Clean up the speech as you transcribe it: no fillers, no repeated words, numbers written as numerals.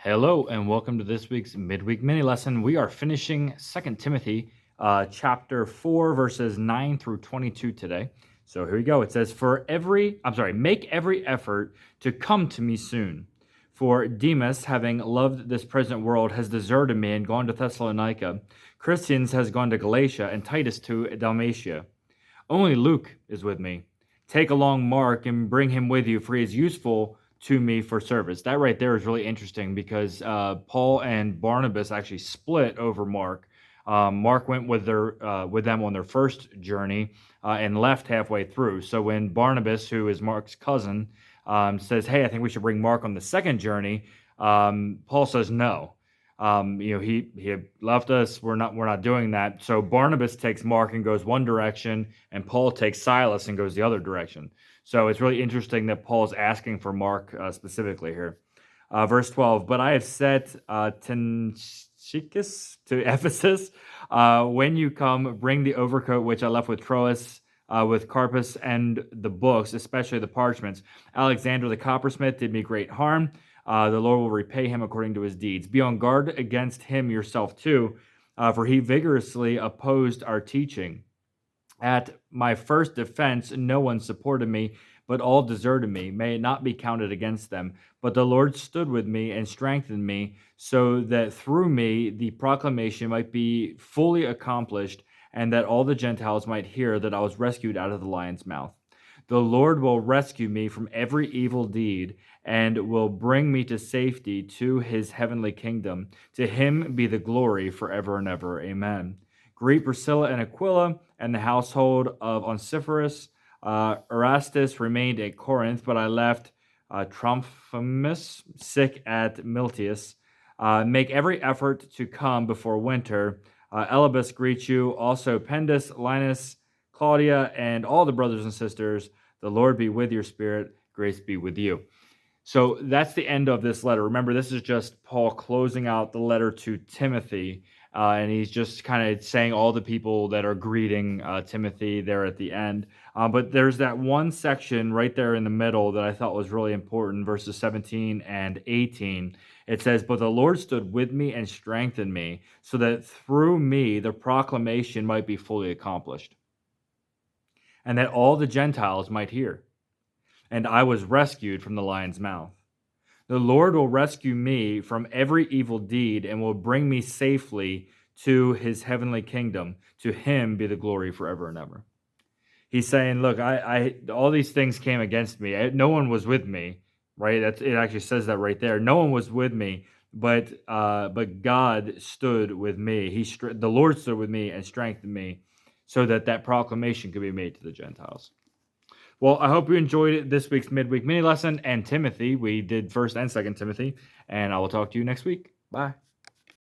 Hello, and welcome to this week's midweek mini lesson. We are finishing 2 Timothy chapter 4, verses 9 through 22 today. So here we go. It says, make every effort to come to me soon. For Demas, having loved this present world, has deserted me and gone to Thessalonica. Christians has gone to Galatia, and Titus to Dalmatia. Only Luke is with me. Take along Mark and bring him with you, for he is useful to me for service. That right there is really interesting because Paul and Barnabas actually split over Mark. Mark went with them on their first journey and left halfway through. So when Barnabas, who is Mark's cousin, says, "Hey, I think we should bring Mark on the second journey," Paul says no. He had left us. We're not doing that. So Barnabas takes Mark and goes one direction, and Paul takes Silas and goes the other direction. So it's really interesting that Paul's asking for Mark specifically here. Verse 12, but I have set Tychicus to Ephesus. When you come, bring the overcoat which I left with Troas, with Carpus, and the books, especially the parchments. Alexander the coppersmith did me great harm. The Lord will repay him according to his deeds. Be on guard against him yourself too, for he vigorously opposed our teaching. At my first defense, no one supported me, but all deserted me. May it not be counted against them. But the Lord stood with me and strengthened me, so that through me the proclamation might be fully accomplished, and that all the Gentiles might hear that I was rescued out of the lion's mouth. The Lord will rescue me from every evil deed and will bring me to safety to his heavenly kingdom. To him be the glory forever and ever. Amen. Greet Priscilla and Aquila and the household of Onesiphorus. Erastus remained at Corinth, but I left Trophimus sick at Miletus. Make every effort to come before winter. Elibas greets you, also Pendus, Linus, Claudia, and all the brothers and sisters. The Lord be with your spirit. Grace be with you. So that's the end of this letter. Remember, this is just Paul closing out the letter to Timothy, and he's just kind of saying all the people that are greeting Timothy there at the end. But there's that one section right there in the middle that I thought was really important, verses 17 and 18. It says, but the Lord stood with me and strengthened me, so that through me the proclamation might be fully accomplished, and that all the Gentiles might hear. And I was rescued from the lion's mouth. The Lord will rescue me from every evil deed and will bring me safely to his heavenly kingdom. To him be the glory forever and ever. He's saying, look, I all these things came against me. No one was with me, right? It actually says that right there. No one was with me, but God stood with me. The Lord stood with me and strengthened me, so that proclamation could be made to the Gentiles. Well, I hope you enjoyed this week's midweek mini lesson and Timothy. We did 1st and 2nd Timothy, and I will talk to you next week. Bye.